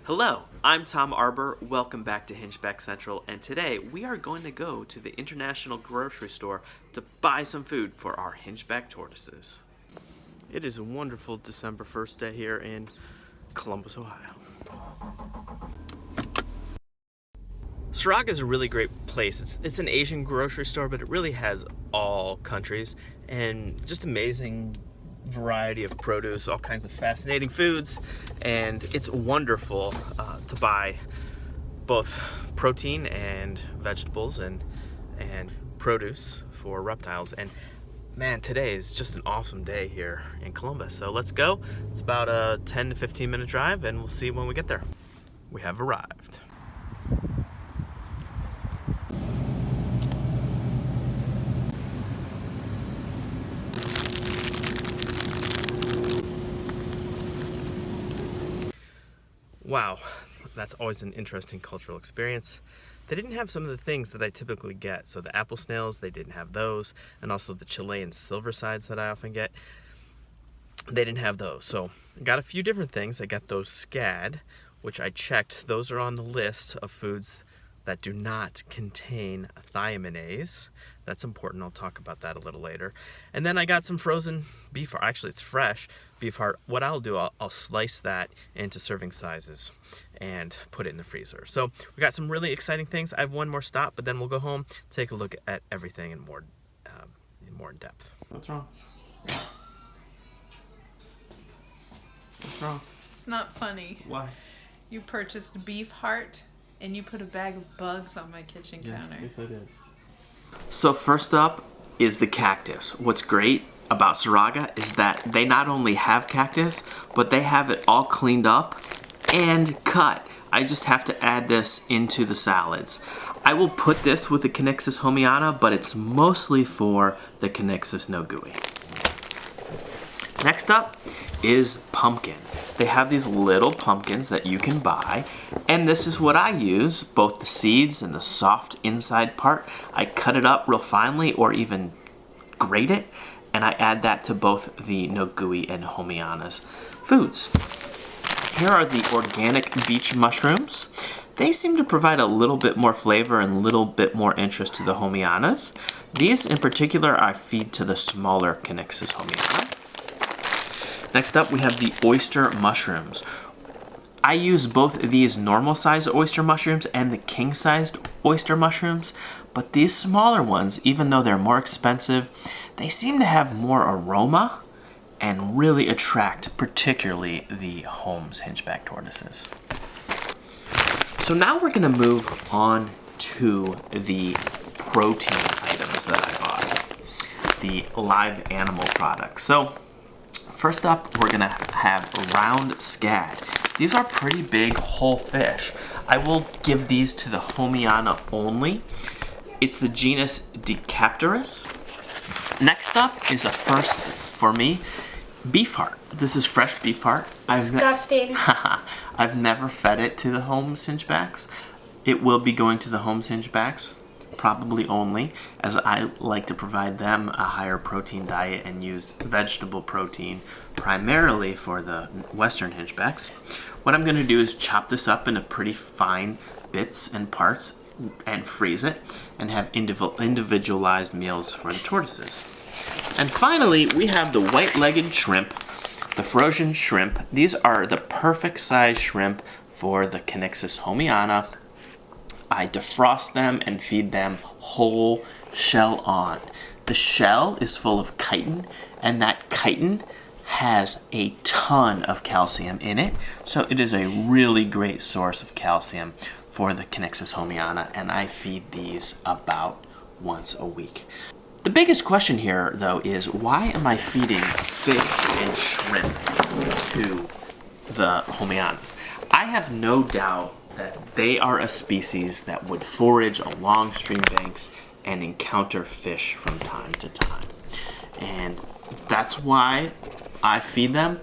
Hello, I'm Tom Arbor. Welcome back to Hingeback Central, and today we are going to go to the International Grocery Store to buy some food for our Hingeback Tortoises. It is a wonderful December 1st day here in Columbus, Ohio. Saraga is a really great place. It's an Asian grocery store, but it really has all countries and just amazing variety of produce, all kinds of fascinating foods, and it's wonderful to buy both protein and vegetables and produce for reptiles. And man, today is just an awesome day here in Columbus. So let's go. It's about a 10 to 15 minute drive, and we'll see when we get there. We have arrived. Wow, that's always an interesting cultural experience. They didn't have some of the things that I typically get. So the apple snails, they didn't have those. And also the Chilean silver sides that I often get, they didn't have those. So I got a few different things. I got those scad, which I checked. Those are on the list of foods that do not contain thiaminase. That's important. I'll talk about that a little later. And then I got some frozen beef heart. Actually, it's fresh beef heart. What I'll do, I'll slice that into serving sizes and put it in the freezer. So we got some really exciting things. I have one more stop, but then we'll go home, take a look at everything in more in depth. What's wrong? What's wrong? It's not funny. Why? You purchased beef heart and you put a bag of bugs on my kitchen counter. Yes, I did. So first up is the cactus. What's great about Saraga is that they not only have cactus, but they have it all cleaned up and cut. I just have to add this into the salads. I will put this with the Cactus homiana, but it's mostly for the Cactus no gooey. Next up is pumpkin. They have these little pumpkins that you can buy, and this is what I use, both the seeds and the soft inside part. I cut it up real finely or even grate it, and I add that to both the no gooey and homiana's foods. Here are the organic beach mushrooms. They seem to provide a little bit more flavor and a little bit more interest to the homianas. These in particular I feed to the smaller Cactus homiana. Next up, we have the oyster mushrooms. I use both these normal-sized oyster mushrooms and the king-sized oyster mushrooms, but these smaller ones, even though they're more expensive, they seem to have more aroma and really attract particularly the Holmes Hingeback Tortoises. So now we're going to move on to the protein items that I bought, the live animal products. So first up, we're gonna have round scad. These are pretty big whole fish. I will give these to the homiana only. It's the genus Decapterus. Next up is a first for me, beef heart. This is fresh beef heart. Disgusting. I've never fed it to the Holmes Hingebacks. It will be going to the Holmes Hingebacks, probably only, as I like to provide them a higher protein diet and use vegetable protein primarily for the Western Hingebacks. What I'm going to do is chop this up into pretty fine bits and parts and freeze it and have individualized meals for the tortoises. And finally, we have the white-legged shrimp, the frozen shrimp. These are the perfect size shrimp for the Cactus homiana. I defrost them and feed them whole shell on. The shell is full of chitin, and that chitin has a ton of calcium in it, so it is a really great source of calcium for the Cactus homiana, and I feed these about once a week. The biggest question here, though, is why am I feeding fish and shrimp to the homianas? I have no doubt that they are a species that would forage along stream banks and encounter fish from time to time. And that's why I feed them.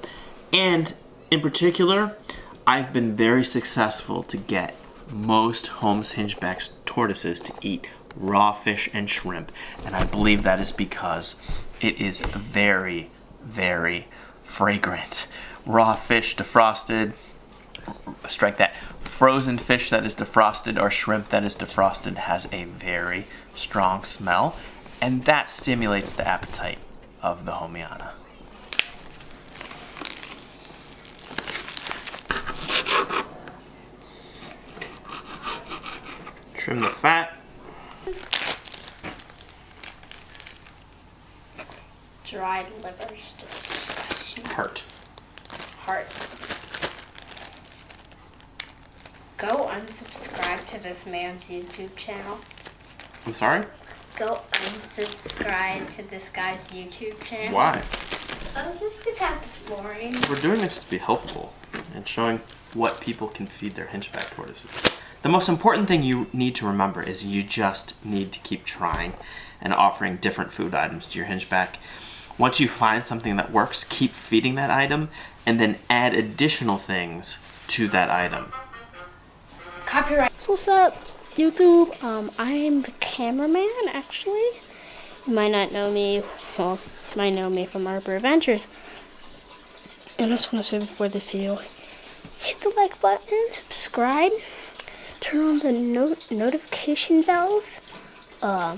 And in particular, I've been very successful to get most Holmes Hingeback tortoises to eat raw fish and shrimp. And I believe that is because it is very, very fragrant. Raw fish defrosted, strike that. Frozen fish that is defrosted or shrimp that is defrosted has a very strong smell, and that stimulates the appetite of the homiana. Trim the fat. Dried liver's disgusting. Heart. Go unsubscribe to this man's YouTube channel. I'm sorry? Go unsubscribe to this guy's YouTube channel. Why? Just because it's boring. We're doing this to be helpful and showing what people can feed their Hingeback tortoises. The most important thing you need to remember is you just need to keep trying and offering different food items to your Hingeback. Once you find something that works, keep feeding that item and then add additional things to that item. Copyright. So what's up, YouTube? I'm the cameraman, actually. You might not know me. Well, you might know me from Arbor Adventures. And I just want to say before the video, hit the like button, subscribe, turn on the notification bells. Yeah.